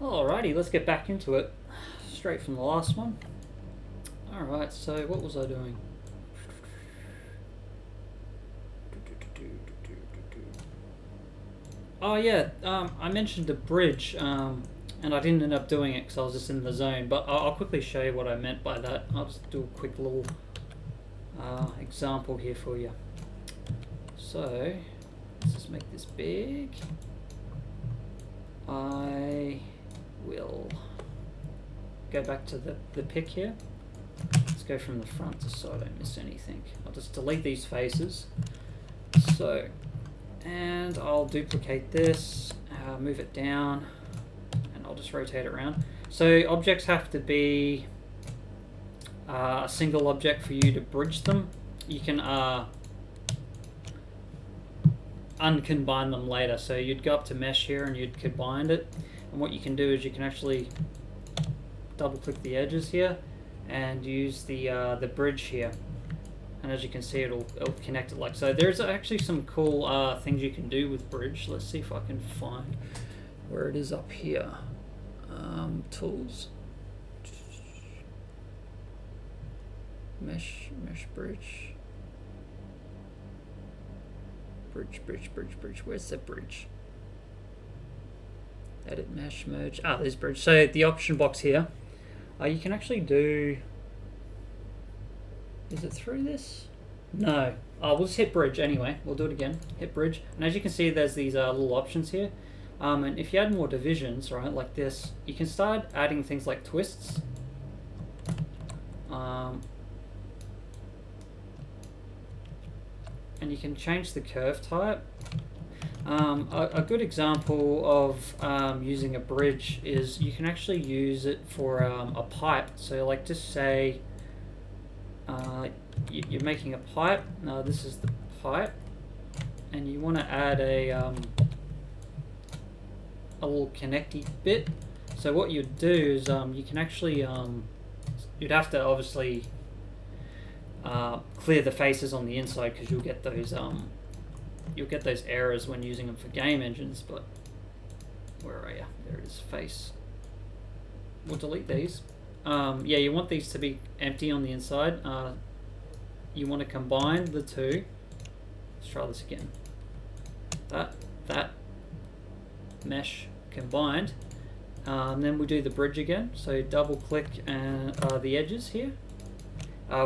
Alrighty, let's get back into it. Straight from the last one. Alright, so what was I doing? Oh yeah, I mentioned a bridge, and I didn't end up doing it because I was just in the zone, but I'll quickly show you what I meant by that. I'll just do a quick little example here for you. So, let's just make this big. I will go back to the pick here. Let's go from the front just so I don't miss anything. I'll just delete these faces. So, and I'll duplicate this, move it down, and I'll just rotate it around. So objects have to be a single object for you to bridge them. You can uncombine them later. So you'd go up to mesh here and you'd combine it. And what you can do is you can actually double click the edges here and use the bridge here. And as you can see, it'll connect it like so. There's actually some cool things you can do with bridge. Let's see if I can find where it is up here. Tools. Mesh bridge. Bridge. Where's the bridge? Edit mesh merge. There's bridge. So the option box here, you can actually do. Is it through this? No. We'll just hit bridge anyway. We'll do it again. Hit bridge, and as you can see, there's these little options here. And if you add more divisions, right, like this, you can start adding things like twists. And you can change the curve type. A good example of using a bridge is you can actually use it for a pipe. So like just say you're making a pipe. Now this is the pipe, and you want to add a little connecty bit. So what you'd do is you can actually you'd have to obviously clear the faces on the inside because you'll get those errors when using them for game engines. But where are you? There it is. Face. We'll delete these. Yeah, you want these to be empty on the inside. You want to combine the two. Let's try this again. That mesh combined. And then we do the bridge again. So double click and the edges here.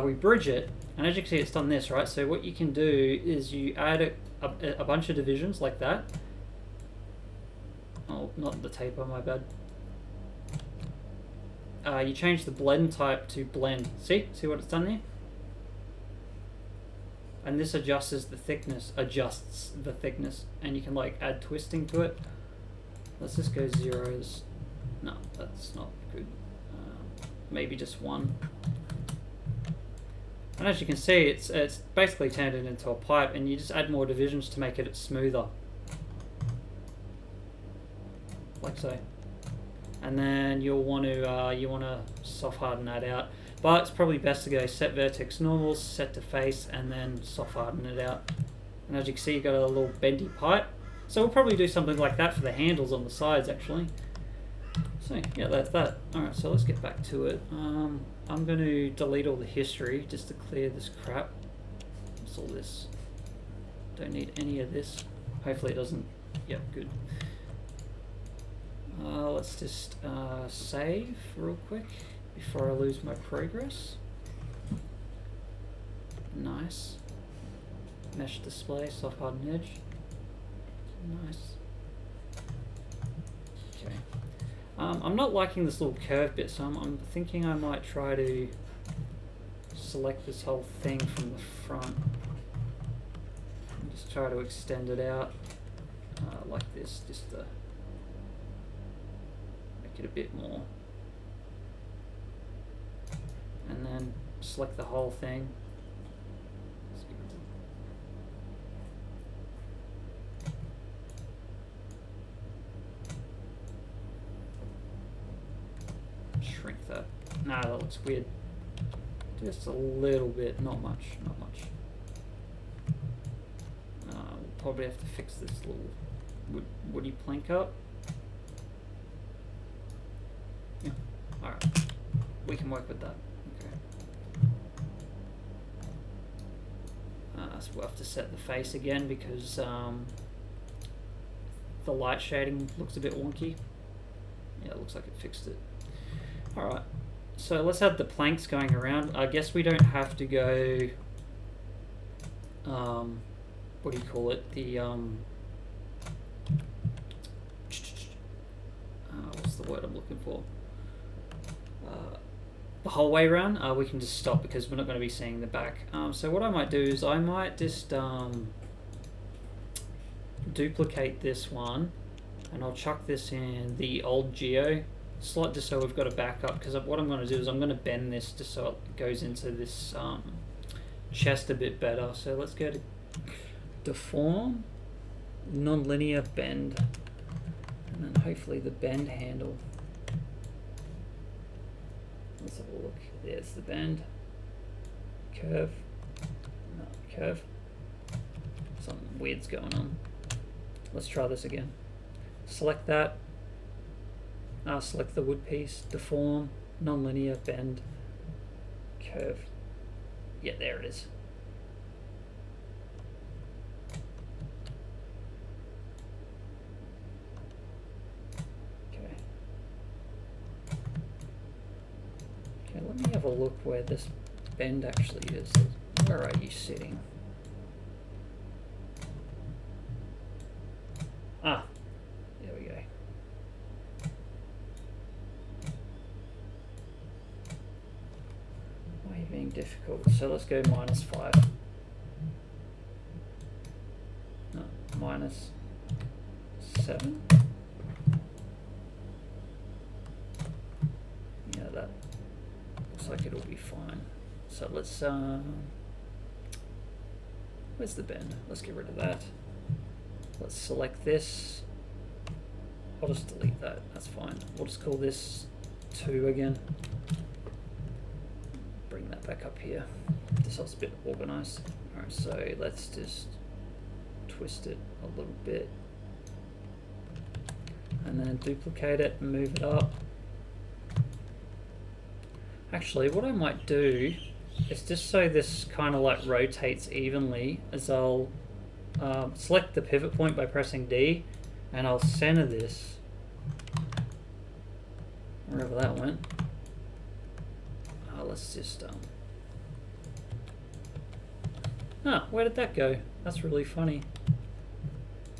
We bridge it, and as you can see, it's done this, right? So what you can do is you add a bunch of divisions like that. Oh, not the taper, my bad. You change the blend type to blend. See what it's done there? And this adjusts the thickness, and you can like add twisting to it. Let's just go zeros. No, that's not good. Maybe just one. And as you can see, it's basically turned it into a pipe, and you just add more divisions to make it smoother, like so. And then you'll want to soft harden that out. But it's probably best to go set vertex normal, set to face, and then soft harden it out. And as you can see, you've got a little bendy pipe. So we'll probably do something like that for the handles on the sides, actually. So yeah, that's that. Alright, so let's get back to it. I'm going to delete all the history just to clear this crap. What's all this? Don't need any of this. Hopefully it doesn't. Yep, good. Let's just save real quick before I lose my progress. Nice. Mesh display, soft hardened edge. Nice. Okay. I'm not liking this little curve bit, so I'm thinking I might try to select this whole thing from the front and just try to extend it out like this, just to make it a bit more. And then select the whole thing. Shrink that. Nah, that looks weird. Just a little bit, not much. We'll probably have to fix this little woody plank up. Yeah. Alright. We can work with that. Okay. So we'll have to set the face again because the light shading looks a bit wonky. Yeah, it looks like it fixed it. Alright. So let's have the planks going around. I guess we don't have to go... what do you call it? The... what's the word I'm looking for? The whole way around. We can just stop because we're not going to be seeing the back. So what I might do is I might just duplicate this one, and I'll chuck this in the old geo slot just so we've got a backup, because what I'm going to do is I'm going to bend this just so it goes into this chest a bit better. So let's go to deform, non-linear bend, and then hopefully the bend handle. Let's have a look. There's the bend. Curve. No, curve. Something weird's going on. Let's try this again. Select that. Select the wood piece. Deform. Non-linear. Bend. Curve. Yeah, there it is. Let me have a look where this bend actually is. Where are you sitting? Ah, there we go. Why are you being difficult? So let's go -5. No, -7. Yeah, that looks like it'll be fine. So let's where's the bend? Let's get rid of that. Let's select this. I'll just delete that, that's fine. We'll just call this 2 again. Bring that back up here. This helps a bit organized. Alright, so let's just twist it a little bit. And then duplicate it and move it up. Actually, what I might do is just so this kind of like rotates evenly, is I'll select the pivot point by pressing D, and I'll center this wherever that went. Let's just where did that go? That's really funny.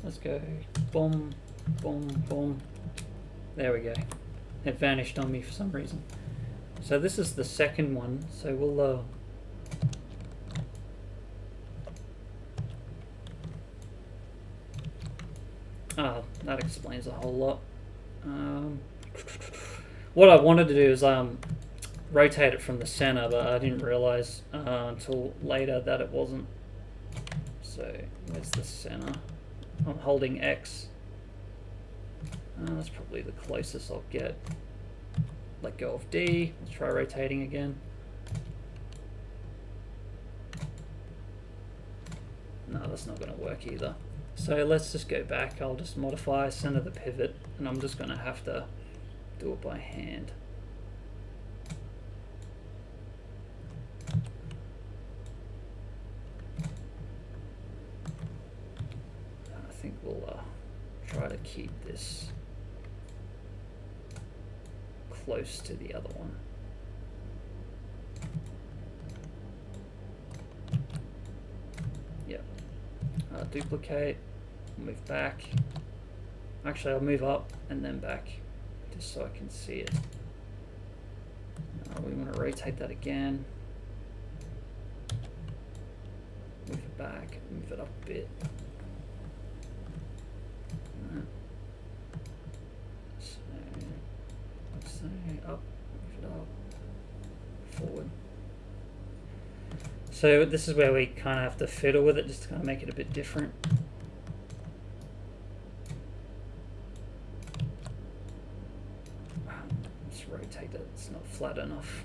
Let's go boom, boom, boom. There we go. It vanished on me for some reason. So this is the second one, so we'll that explains a whole lot. What I wanted to do is rotate it from the center, but I didn't realize until later that it wasn't. So where's the center? I'm holding X. That's probably the closest I'll get. Let go of D. Let's try rotating again. No, that's not going to work either. So let's just go back. I'll just modify center the pivot, and I'm just going to have to do it by hand. I think we'll try to keep this close to the other one. Yep. Duplicate, move back. Actually, I'll move up and then back just so I can see it. We want to rotate that again. Move it back, move it up a bit. Up, move it up, forward. So this is where we kind of have to fiddle with it just to kind of make it a bit different. Let's rotate that, it's not flat enough.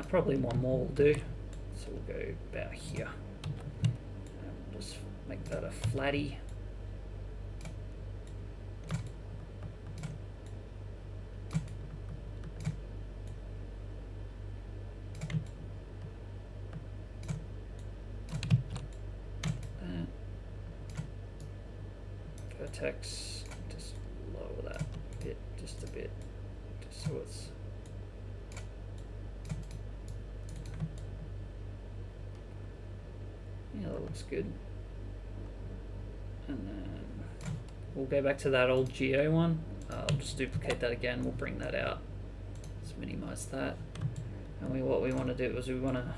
probably one more will do. So we'll go about here. And we'll just make that a flatty. Vertex, just lower that a bit, just a bit, just so it's that looks good. And then we'll go back to that old geo one. I'll just duplicate that again. We'll bring that out. Let's minimize that. And what we want to do is we want to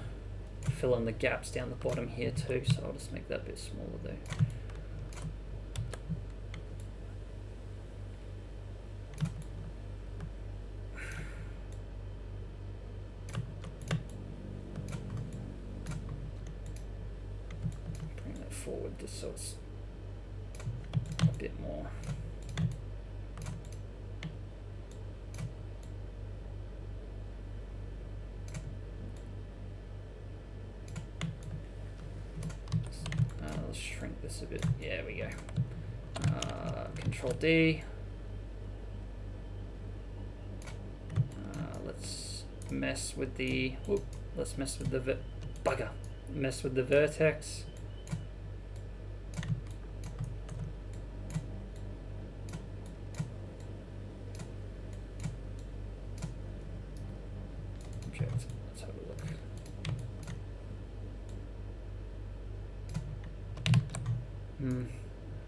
fill in the gaps down the bottom here too. So I'll just make that a bit smaller there. Forward just so it's a bit more. Let's shrink this a bit. Yeah, we go. Control D. Let's mess with the. Whoop, let's mess with the bugger. Mess with the vertex. Let's have a look.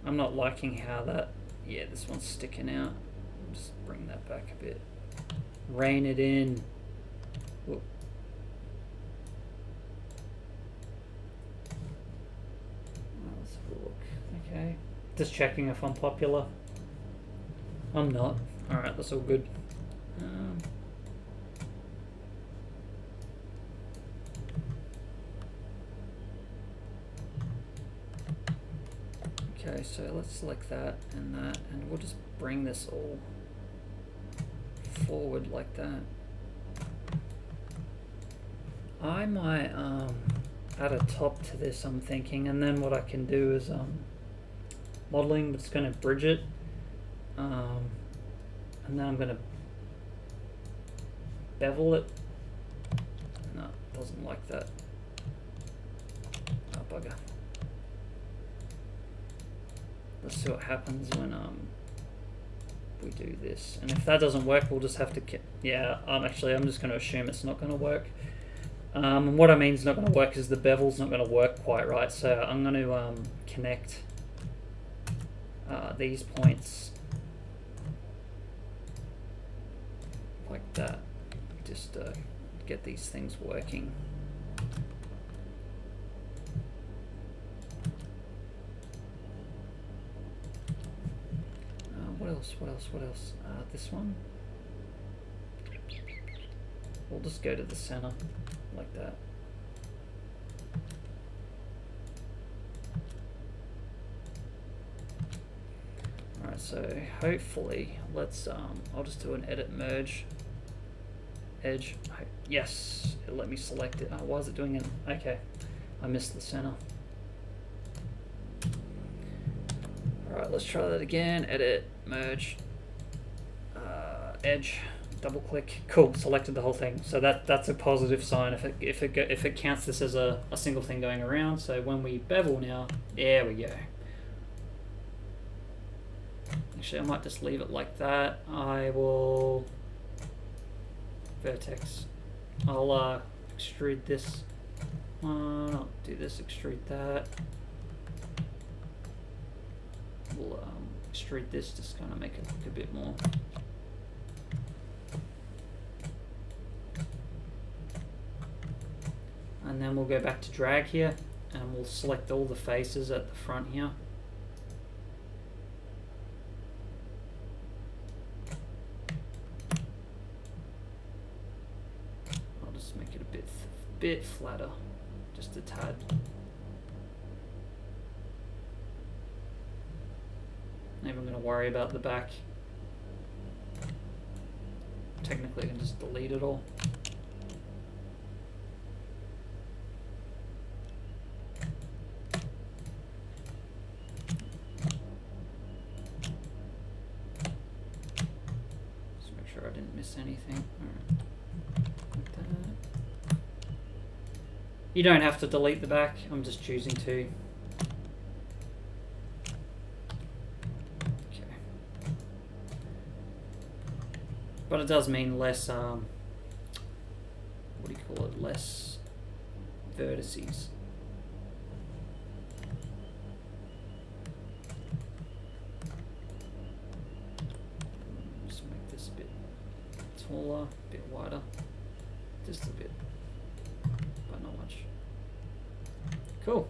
I'm not liking how that, yeah, this one's sticking out. Just bring that back a bit. Rein it in. Whoop. Let's have a look. Okay. Just checking if I'm popular. I'm not. Alright, that's all good. Okay, so let's select that, and we'll just bring this all forward like that. I might add a top to this, I'm thinking, and then what I can do is modeling, but it's going to bridge it, and then I'm going to bevel it. No, it doesn't like that. Oh, bugger. Let's see what happens when we do this. And if that doesn't work, we'll just have to... Yeah, actually, I'm just going to assume it's not going to work. And what I mean is not going to work is the bevel's not going to work quite right. So I'm going to connect these points like that. Just get these things working. What else? This one. We'll just go to the center, like that. Alright, so hopefully, let's, I'll just do an edit merge. Edge. Yes, it let me select it. Why is it doing it? Okay, I missed the center. Alright, let's try that again. Edit, merge, edge, double click. Cool, selected the whole thing. So that's a positive sign if it counts this as a single thing going around. So when we bevel now, there we go. Actually, I might just leave it like that. I will vertex. I'll extrude this. I'll do this. Extrude that. We'll extrude this, just kind of make it look a bit more. And then we'll go back to drag here, and we'll select all the faces at the front here. I'll just make it a bit flatter, just a tad. Not even going to worry about the back. Technically, I can just delete it all. miss anything. Alright. Like that. You don't have to delete the back, I'm just choosing to. Okay. But it does mean less, what do you call it, less vertices. Just make this a bit taller, a bit wider, just a bit, but not much. Cool,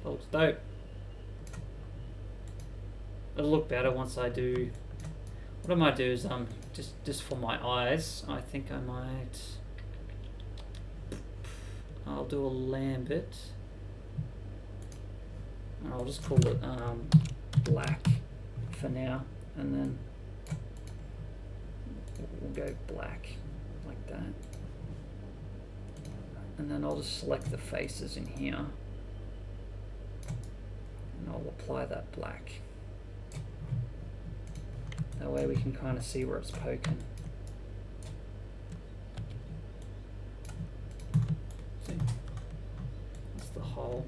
that looks dope. It'll look better once I do. What I might do is just for my eyes, I think I might. I'll do a lambit, and I'll just call it black for now, and then we'll go black like that, and then I'll just select the faces in here, and I'll apply that black. That way we can kind of see where it's poking. See? That's the hole.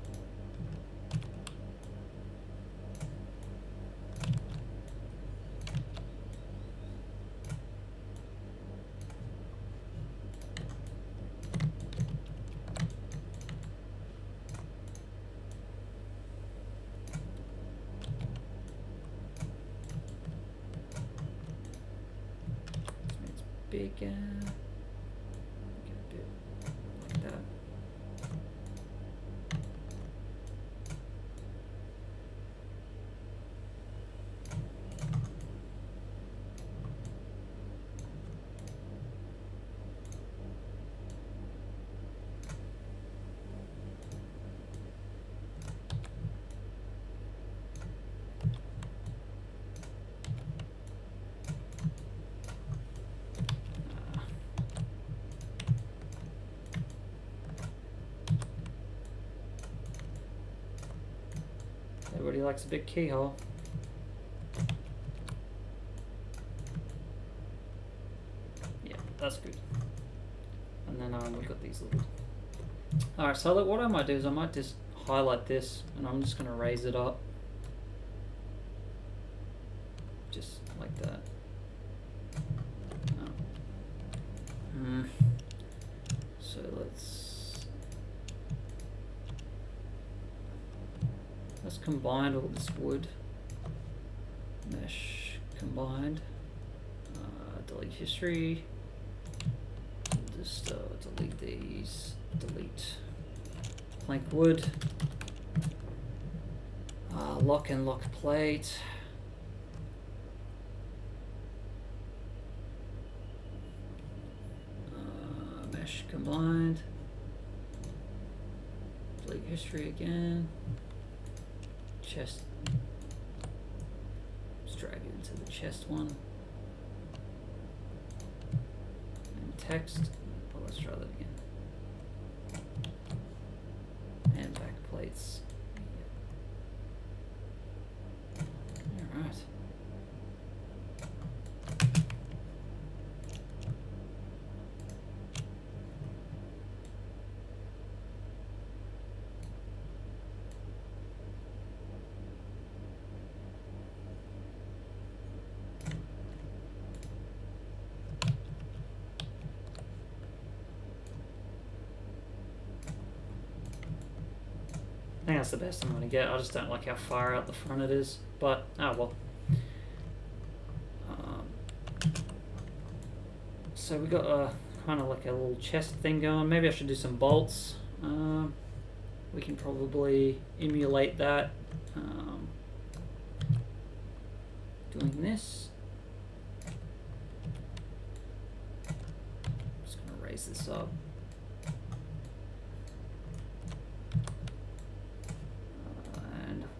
Bigger. Get a bit like that. Everybody likes a big keyhole. Yeah, that's good. And then we've got these little. Alright, so what I might do is I might just highlight this, and I'm just going to raise it up. Just like that. So let's combine all this wood. Mesh combined. Delete history. Just delete these. Delete plank wood. Lock and lock plate. Mesh combined. Delete history again. Chest. Just drag it into the chest one. And text. Oh, let's try that again. And back plates. All right. I think that's the best I'm going to get. I just don't like how far out the front it is, but oh well. So we got a kind of like a little chest thing going. Maybe I should do some bolts. We can probably emulate that. Doing this. I'm just going to raise this up.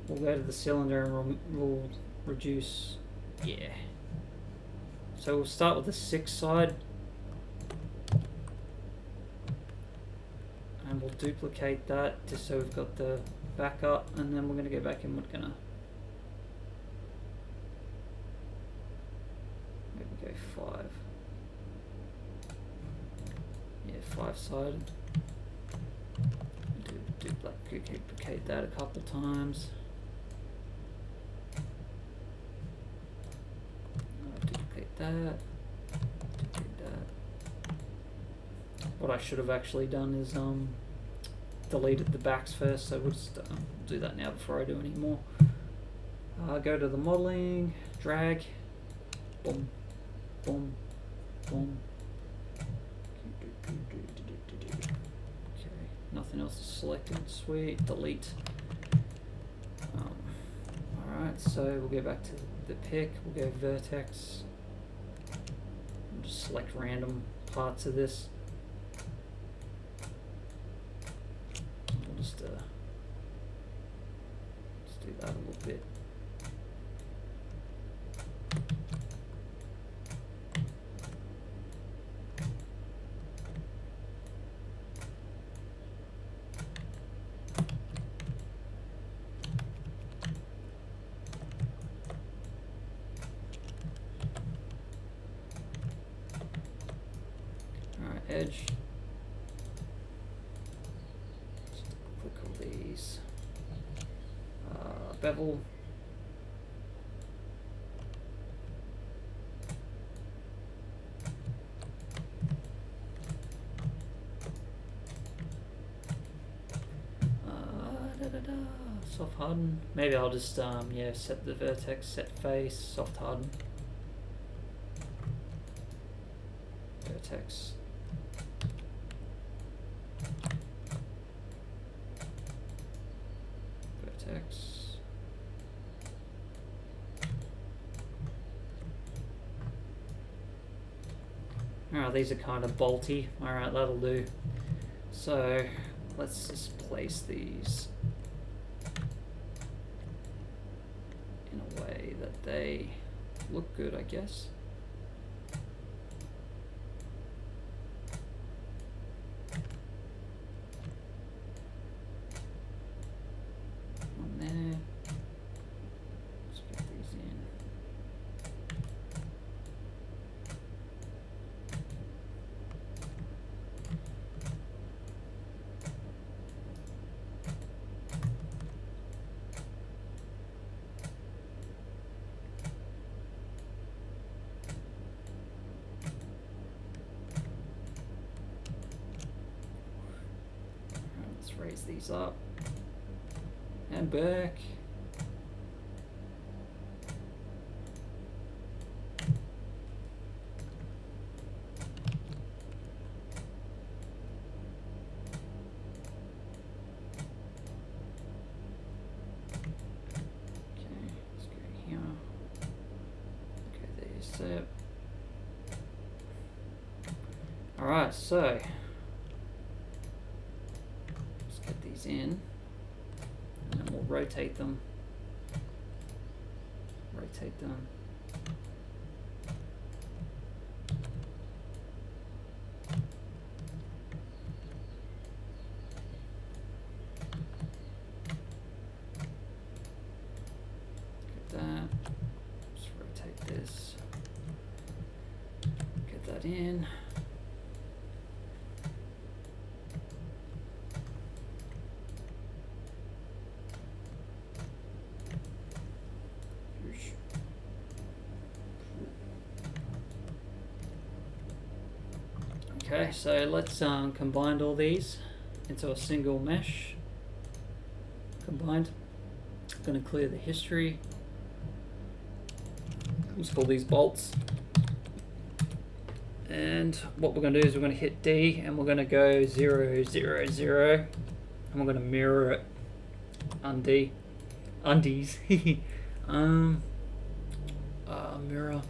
We'll go to the cylinder and we'll reduce, yeah. So we'll start with the 6 side. And we'll duplicate that just so we've got the backup, and then we're going to go back and we're going to maybe go 5. 5-sided. Duplicate that a couple times. Duplicate that. Duplicate that. What I should have actually done is deleted the backs first, so we'll just do that now before I do any more. Go to the modeling, drag, boom, boom, boom. Okay, nothing else is selected. Sweet, delete. Alright, so we'll go back to the pick, we'll go vertex. We'll just select random parts of this. We'll just do that a little bit. Edge. Just click all these. Bevel. Soft harden. Maybe I'll just yeah, set the vertex, set face, soft harden. Vertex. Vertex. Alright, these are kind of bolty. Alright, that'll do. So let's just place these in a way that they look good, I guess. One there. Let's get these in. Let's raise these up and back. Okay, let's go here. Okay, there's that. All right, so in, and then we'll rotate them. Rotate them. Get that. Just rotate this. Get that in. Okay, so let's combine all these into a single mesh. Combined. I'm going to clear the history. Let's pull these bolts. And what we're going to do is we're going to hit D and we're going to go 0, 0, 0. And we're going to mirror it. Undies. Mirror.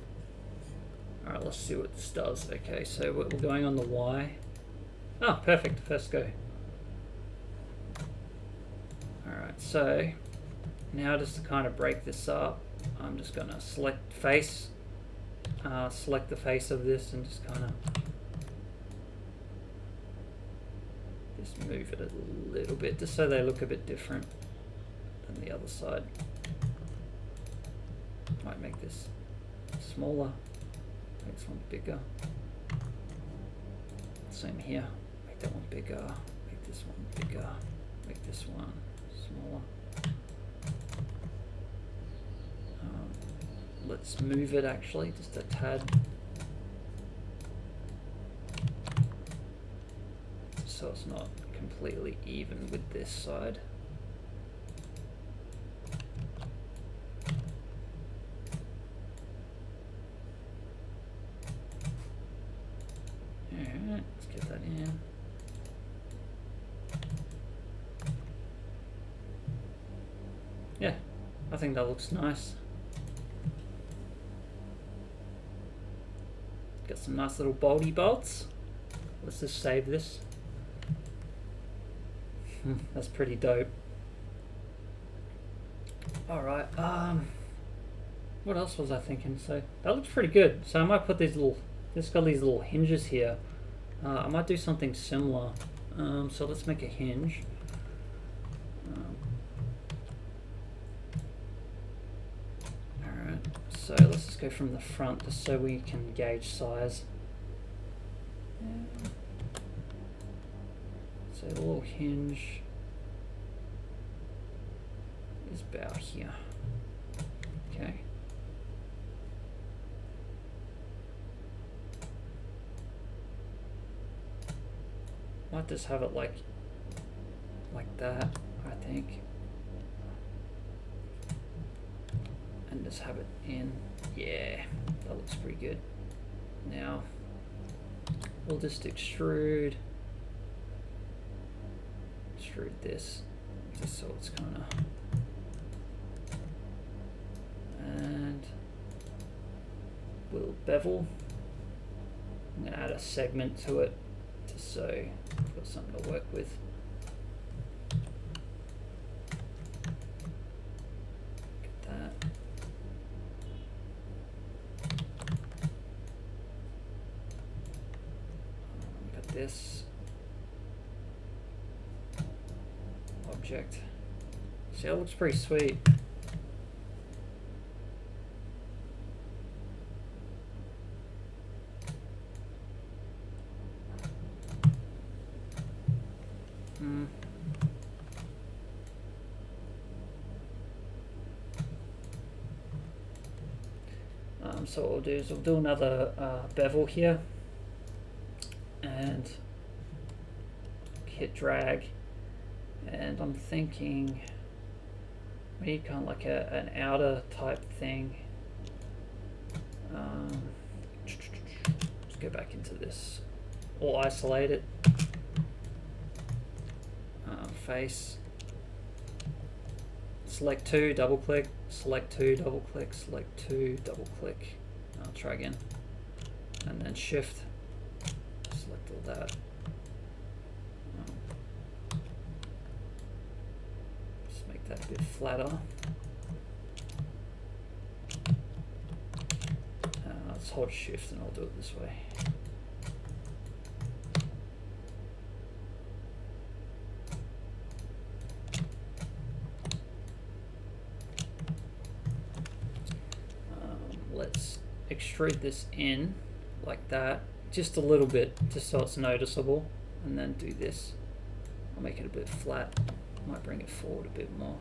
Alright, let's see what this does. Okay, so we're going on the Y. Oh, perfect. First go. Alright, so now just to kind of break this up, I'm just going to select face. Select the face of this and just kind of just move it a little bit just so they look a bit different than the other side. Might make this smaller. This one bigger. Same here. Make that one bigger, make this one bigger, make this one smaller. Let's move it actually, just a tad. So it's not completely even with this side. Alright, let's get that in. Yeah, I think that looks nice. Got some nice little bolty bolts. Let's just save this. That's pretty dope. Alright, what else was I thinking? So that looks pretty good. So I might put these little, it's got these little hinges here. I might do something similar. So let's make a hinge. Alright, so let's just go from the front just so we can gauge size. So the little hinge is about here. Okay. Might just have it like that, I think. And just have it in. Yeah, that looks pretty good. Now we'll just extrude this just so it's kind of, and we'll bevel. I'm going to add a segment to it just so I've got something to work with. Get that. Got this object. See, that looks pretty sweet. So what we'll do is we'll do another bevel here and hit drag, and I'm thinking we need kind of like an outer type thing. Let's go back into this, or isolate it. Face, select 2, double click, select 2, double click, select 2, double click. I'll try again, and then shift, select all that. Just make that a bit flatter. Let's hold shift and I'll do it this way. Let's extrude this in like that, just a little bit, just so it's noticeable, and then do this. I'll make it a bit flat, might bring it forward a bit more.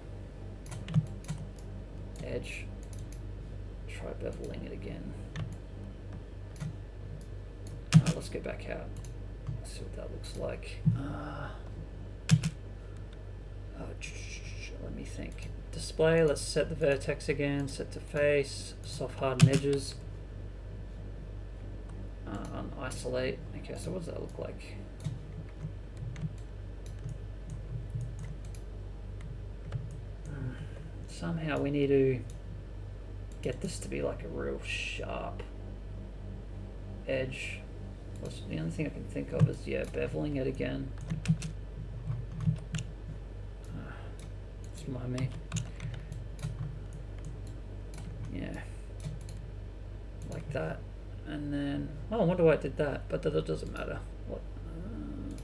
Edge, try beveling it again. Let's go back out, let's see what that looks like. Let me think. Display, let's set the vertex again, set to face, soft harden edges, isolate. Okay, so what does that look like? Somehow we need to get this to be like a real sharp edge. The only thing I can think of is, yeah, beveling it again. Just remind me. Yeah, like that. And then, oh, I wonder why I did that, but that doesn't matter. What?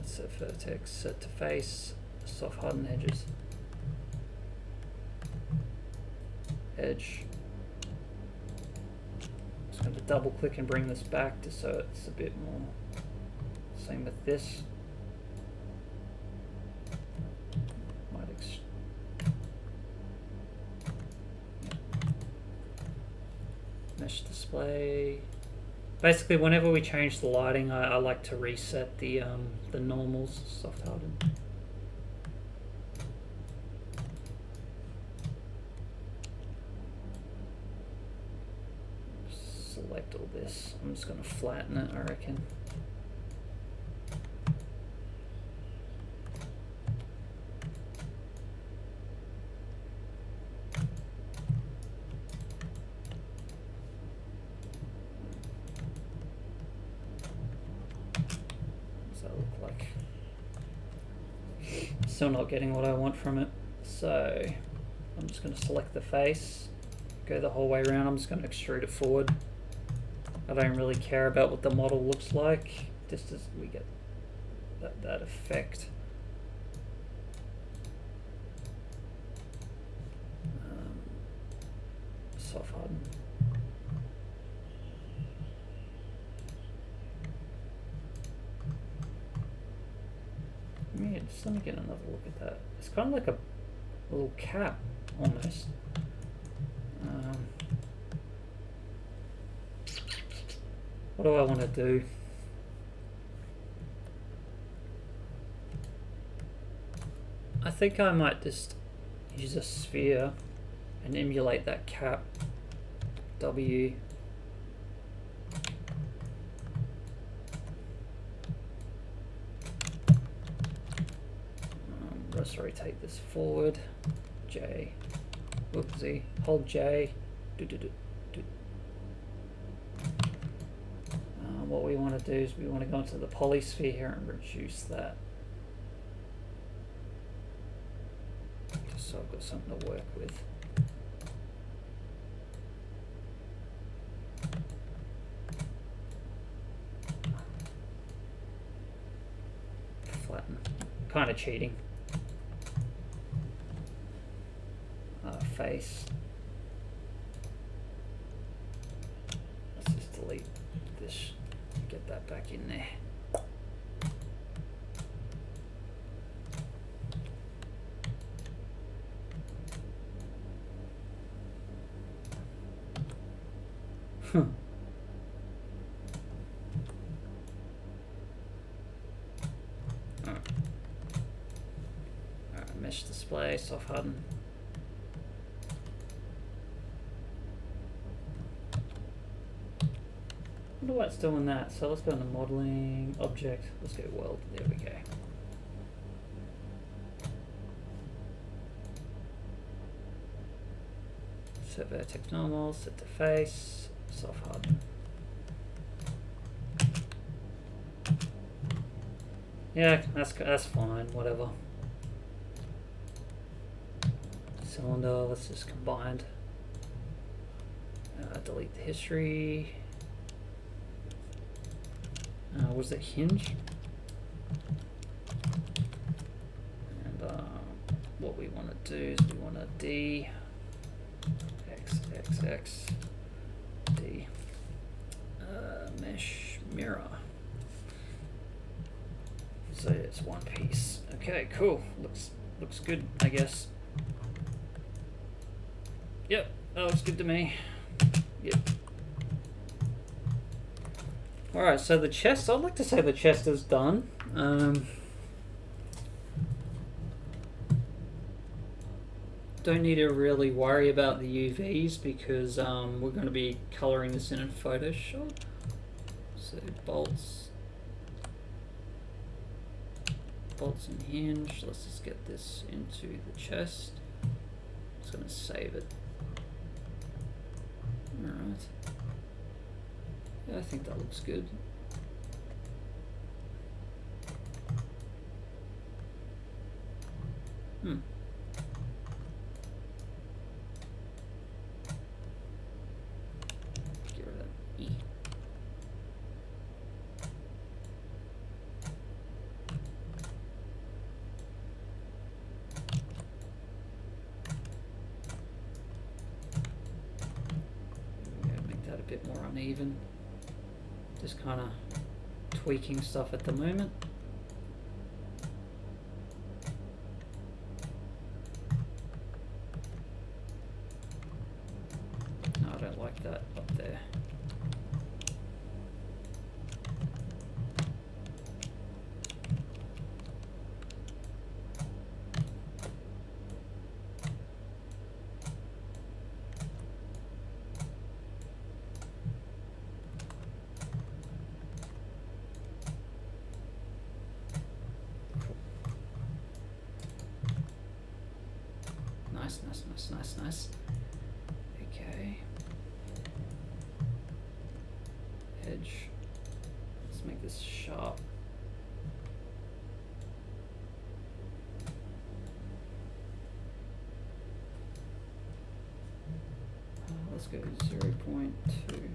Set vertex, set to face, soft harden edges. Edge. Just going to double click and bring this back just so it's a bit more. Same with this. mesh display. Basically, whenever we change the lighting, I like to reset the normals, soft harden. Select all this. I'm just going to flatten it, I reckon. Still not getting what I want from it, so I'm just going to select the face, go the whole way around. I'm just going to extrude it forward. I don't really care about what the model looks like, just as we get that effect. Soft harden. Yeah, just let me get another look at that. It's kind of like a little cap, almost. What do I want to do? I think I might just use a sphere and emulate that cap. W. Let's rotate this forward. J. Whoopsie. Hold J. What we want to do is we want to go into the polysphere here and reduce that. Just so I've got something to work with. Flatten. Kind of cheating. Face. Let's just delete this, get that back in there. Mesh display, soft harden. I wonder why it's doing that. So let's go into modeling, object, let's go world, there we go. Set vertex normal, set to face, soft harden. Yeah, that's fine, whatever. Cylinder, let's just combine. Delete the history. Was it hinge? And what we want to do is we want to D X X X D mesh mirror. So it's one piece. Okay, cool. Looks good, I guess. Yep, that looks good to me. Yep. Alright, so the chest, I'd like to say the chest is done. Don't need to really worry about the UVs because we're going to be colouring this in Photoshop. So bolts and hinge. Let's just get this into the chest. Just going to save it. Alright. Yeah, I think that looks good. Get rid of that E. Yeah, make that a bit more uneven. Just kind of tweaking stuff at the moment. No, I don't like that. up there. Nice. Okay. Edge. Let's make this sharp. Let's go 0.2 and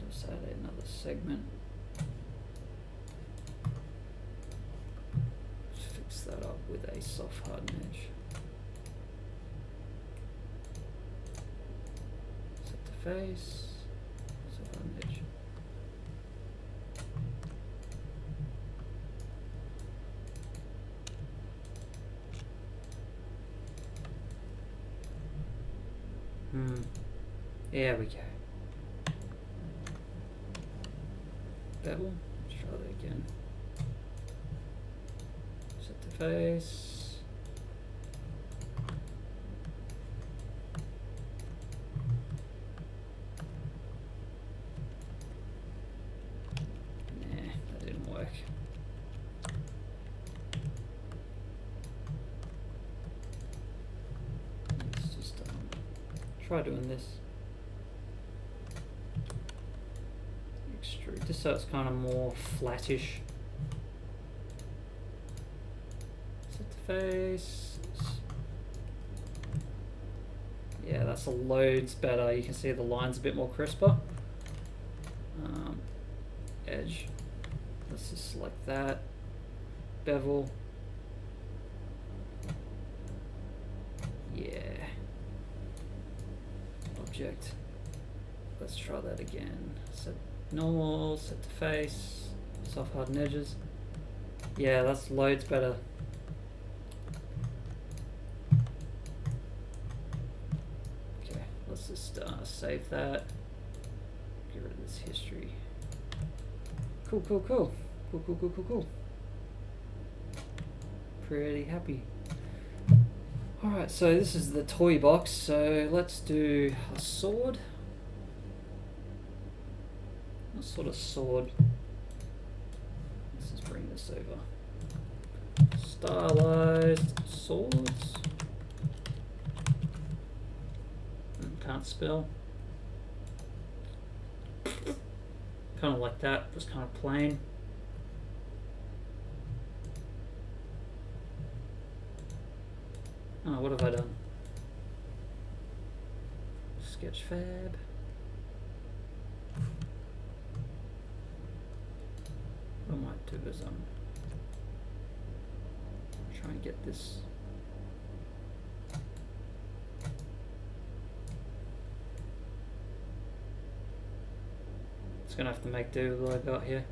just add another segment. Just fix that up with a soft harden edge. Face, soft harden edge. There we go. Bevel. Let's try that again. Set the face. Try doing this. Extrude just so it's kind of more flattish. Set the face. Yeah, that's a loads better. You can see the line's a bit more crisper. Edge. Let's just select that. Bevel. Let's try that again. Set normal, set to face, soft harden edges. Yeah, that's loads better. Okay, let's just save that. Get rid of this history. Cool. Pretty happy. Alright, so this is the toy box, so let's do a sword. What sort of sword? Let's just bring this over. Stylized swords. Can't spell. Kind of like that, just kind of plain. Oh, what have I done? Sketch fab. What I might do is try and get this. It's gonna have to make do with what I got here.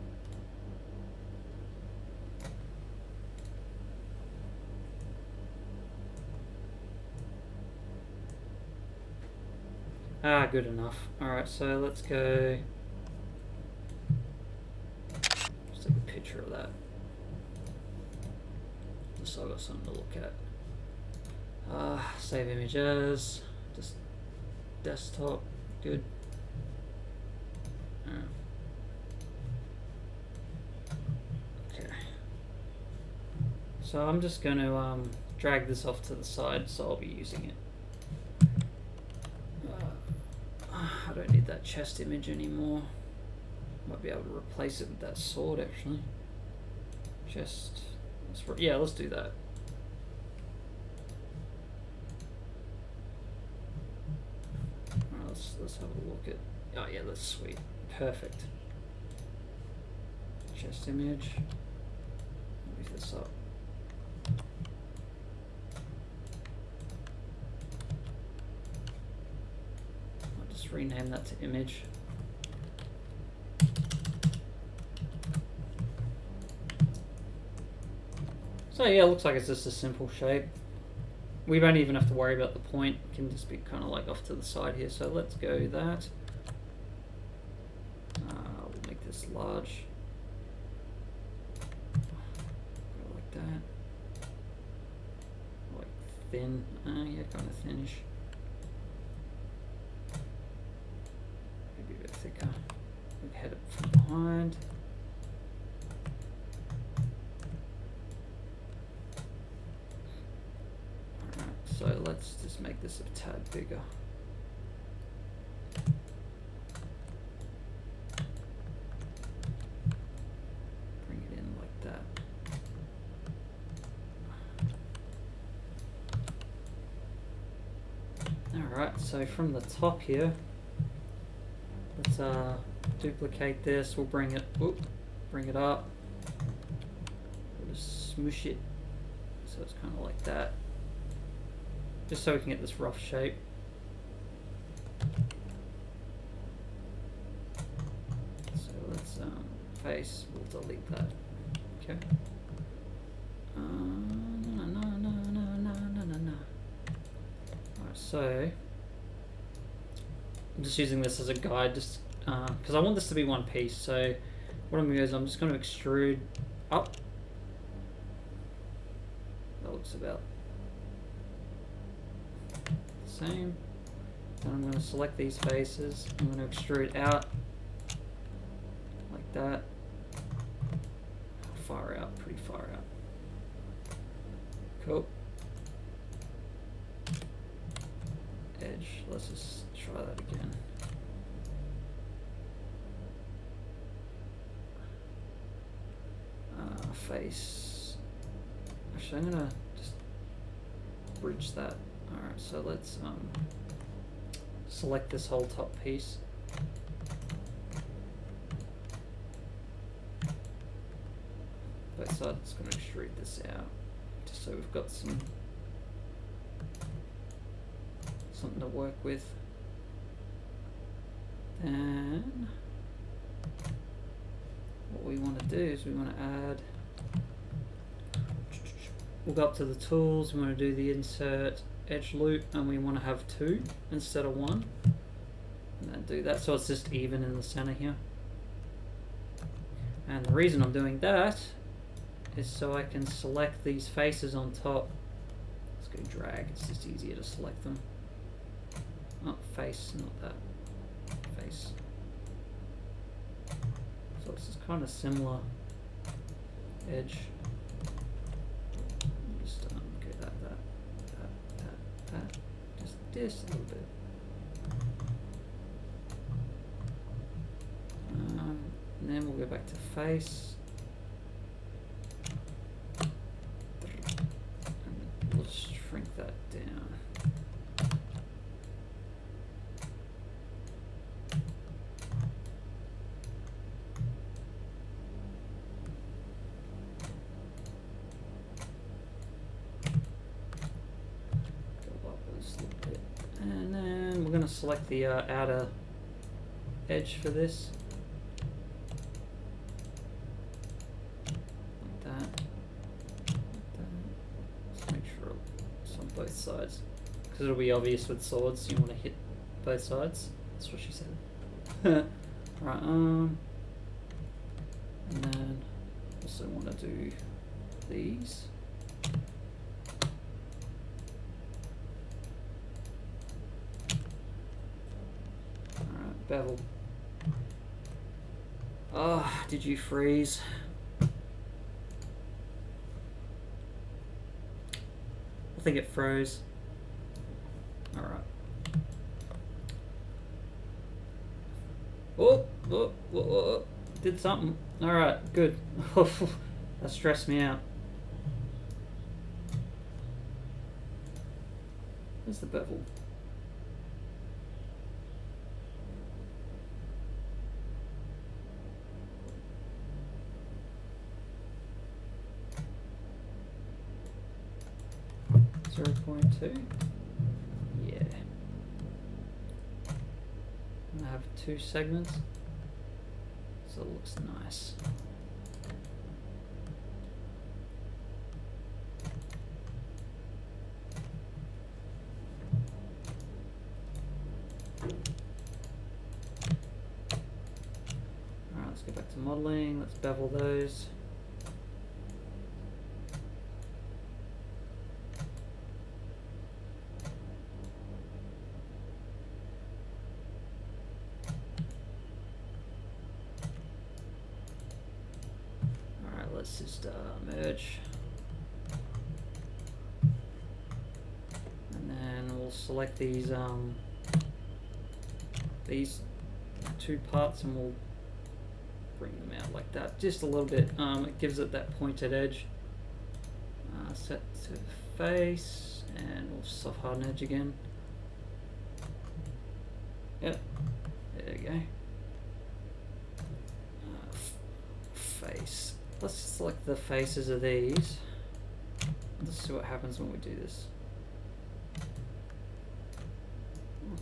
Ah, good enough. Alright, so let's go. Just take a picture of that. Just so I've got something to look at. Save images. Just desktop. Good. Okay. So I'm just going to drag this off to the side, so I'll be using it. I don't need that chest image anymore. Might be able to replace it with that sword actually. Chest. Yeah, let's do that. Alright, let's have a look at. Oh yeah, that's sweet. Perfect. Chest image. Move this up. Rename that to image. So yeah, it looks like it's just a simple shape. we don't even have to worry about the point. It can just be kind of like off to the side here. So let's go that. We'll make this large. Go like that. Like thin. Yeah, kind of thinnish. Maybe a bit thicker. We head it from behind. So let's just make this a tad bigger. Bring it in like that. Alright, so from the top here, let's duplicate this. We'll bring it up. We'll just smoosh it so it's kind of like that. Just so we can get this rough shape. So let's face, we'll delete that. Okay. No. Alright, so I'm just using this as a guide, just because I want this to be one piece. So what I'm going to do is I'm just going to extrude up. That looks about same. Then I'm going to select these faces. I'm going to extrude out like that. Far out, pretty far out. Cool. Edge. Let's just try that again. Face. Actually, I'm going to just bridge that. Alright, so let's select this whole top piece. Both sides, going to extrude this out, just so we've got something to work with. Then what we want to do is we want to add. We'll go up to the tools. We want to do the insert edge loop, and we want to have 2 instead of 1, and then do that so it's just even in the center here. And the reason I'm doing that is so I can select these faces on top. Let's go drag, it's just easier to select them. Oh, face, not that. Face. So it's just kind of similar edge. Just a little bit. And then we'll go back to face. And we'll shrink that down. And then we're going to select the outer edge for this. Like that. Like that. Just make sure it's on both sides. Because it'll be obvious with swords, you want to hit both sides. That's what she said. Right, and then also want to do these. Bevel. Oh, did you freeze? I think it froze. Alright. Oh, did something. Alright, good. That stressed me out. Where's the bevel? .2. Yeah. And I have 2 segments, so it looks nice. to modeling. Let's bevel those. Alright, let's just merge. And then we'll select these two parts and we'll bring them out like that, just a little bit. It gives it that pointed edge. Set to face, and we'll soft harden edge again. Yep, there you go. Face. Let's select the faces of these. Let's see what happens when we do this.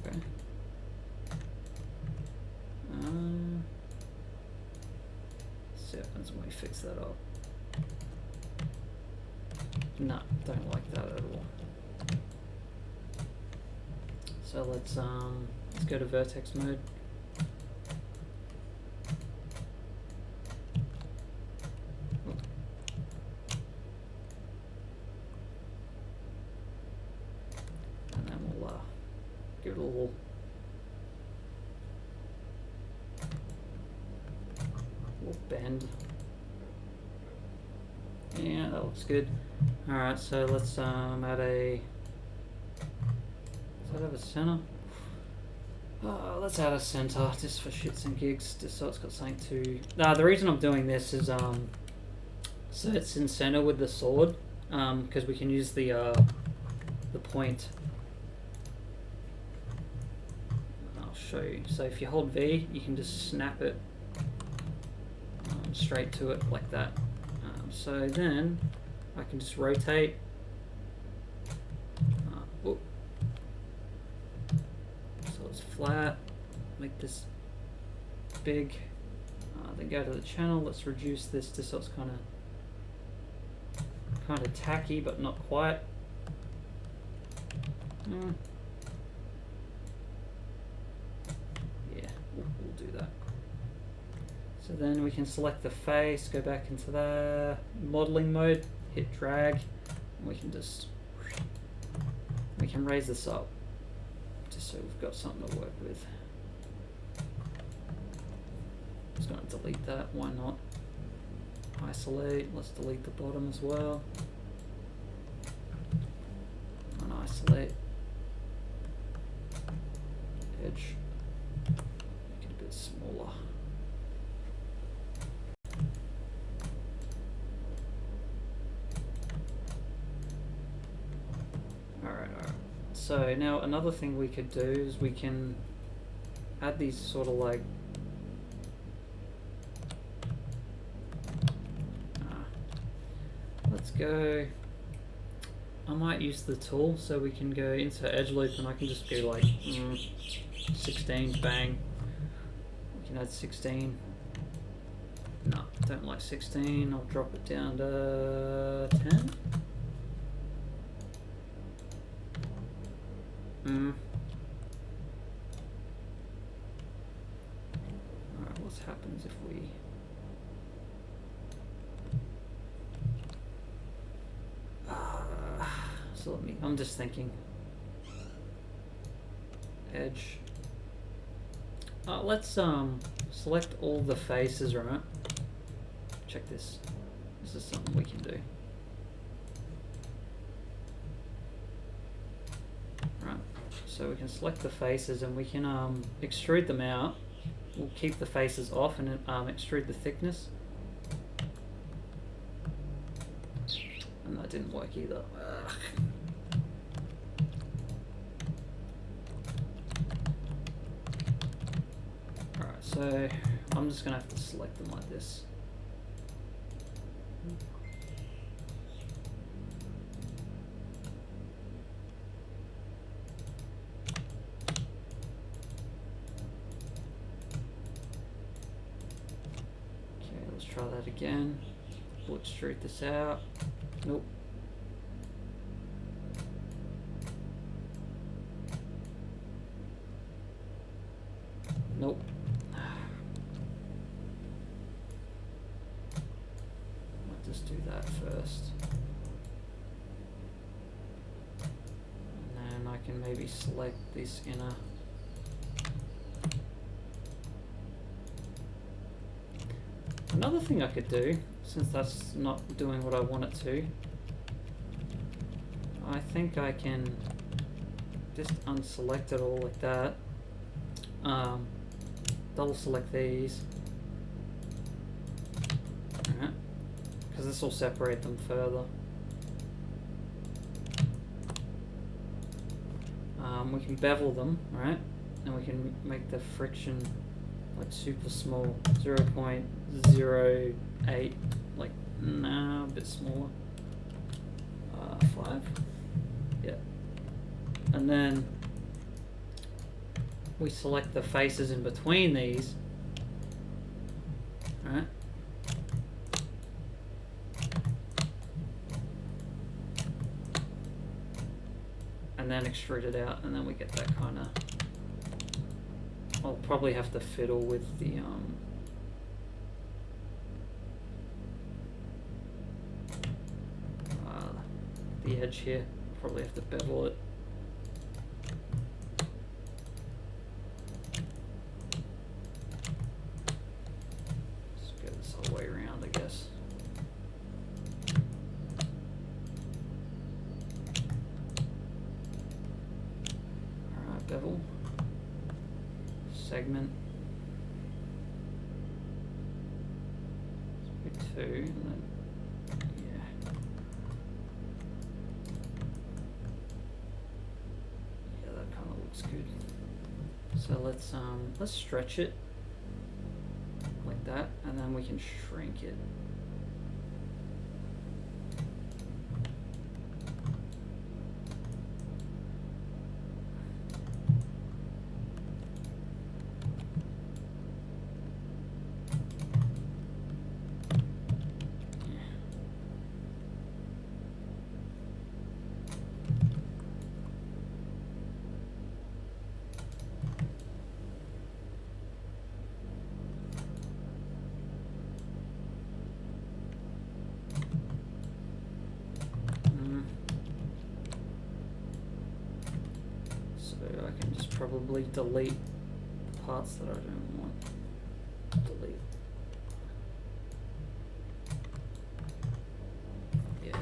Okay. See what happens when we fix that up. No, don't like that at all. So let's go to vertex mode. And then we'll give it a little bend. Yeah, that looks good. Alright, so let's add a... Does that have a center? Let's add a center, just for shits and gigs, just so it's got something to... the reason I'm doing this is so it's in center with the sword, because we can use the point. I'll show you. So if you hold V, you can just snap it straight to it like that. So then I can just rotate. So it's flat. Make this big. Then go to the channel. Let's reduce this just so it's kind of tacky, but not quite. Yeah, we'll do that. So then we can select the face, go back into the modeling mode, hit drag, and we can raise this up, just so we've got something to work with. Just going to delete that, why not? Isolate, let's delete the bottom as well. And isolate. Edge, make it a bit smaller. Alright. So now another thing we could do is we can add these sort of like let's go. I might use the tool so we can go into edge loop and I can just go like 16, bang. We can add 16. No, don't like 16. I'll drop it down to 10. Alright, what happens if we... so I'm just thinking. Edge. Let's select all the faces, right? Check this. This is something we can do. Right. So we can select the faces and we can extrude them out. We'll keep the faces off and extrude the thickness. And that didn't work either. Alright, so I'm just gonna have to select them like this. Try that again. We'll extrude this out. Nope. Nope. that first. And then I can maybe select this inner. Another thing I could do, since that's not doing what I want it to, I think I can just unselect it all like that. Double select these. Alright. Because this will separate them further. We can bevel them, right? And we can make the friction like super small, 0.08, like nah, a bit smaller. 5, yeah. And then we select the faces in between these, right? And then extrude it out, and then we get that kind of. I'll probably have to fiddle with the edge here. Probably have to bevel it. Let's go this whole way around, I guess. Alright, bevel. Segment. Let's do 2, and then good. So let's stretch it like that, and then we can shrink it. Probably delete parts that I don't want. Delete. Yeah.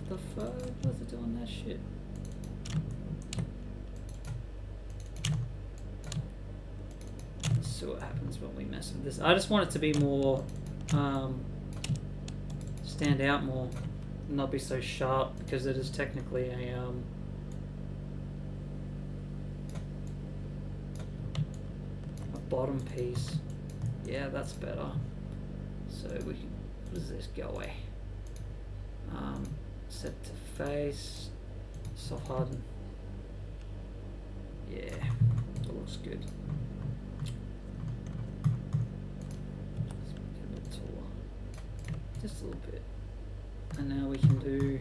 The fuck? What's it doing that shit? See what happens when we mess with this. I just want it to be more stand out more, not be so sharp, because it is technically a bottom piece. Yeah, that's better. So we can, what does this go away? Set to face, soft harden. Yeah, that looks good. Just a little bit, and now we can do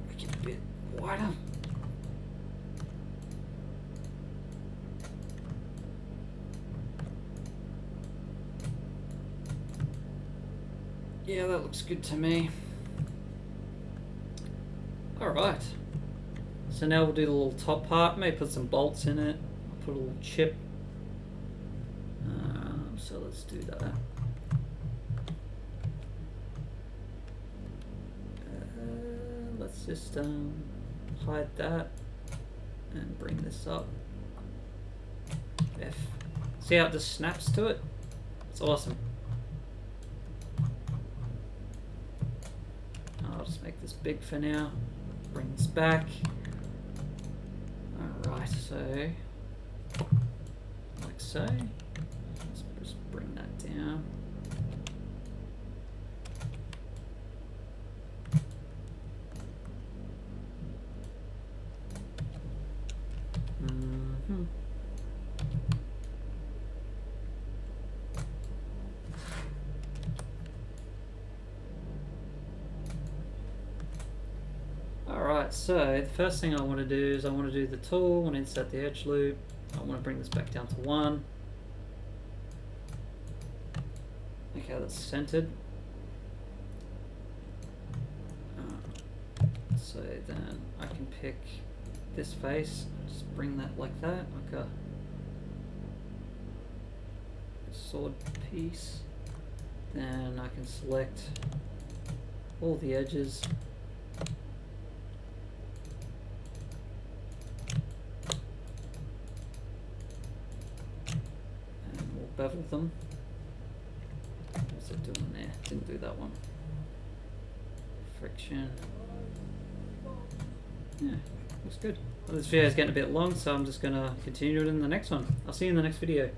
make it a bit wider. Yeah, that looks good to me. Alright. So now we'll do the little top part. Maybe put some bolts in it. I'll put a little chip. So let's do that. Let's just hide that and bring this up. F. See how it just snaps to it? It's awesome. I'll just make this big for now. Bring this back. Alright, so like so. Let's just bring that down. Alright, so the first thing I want to do is I want to do the tool, I want to insert the edge loop, I want to bring this back down to 1. Okay, that's centered. So then I can pick this face, just bring that like that, like a sword piece. Then I can select all the edges. And we'll bevel them. What's it doing there? Didn't do that one. Friction. Yeah, looks good. Well, this video is getting a bit long, so I'm just going to continue it in the next one. I'll see you in the next video.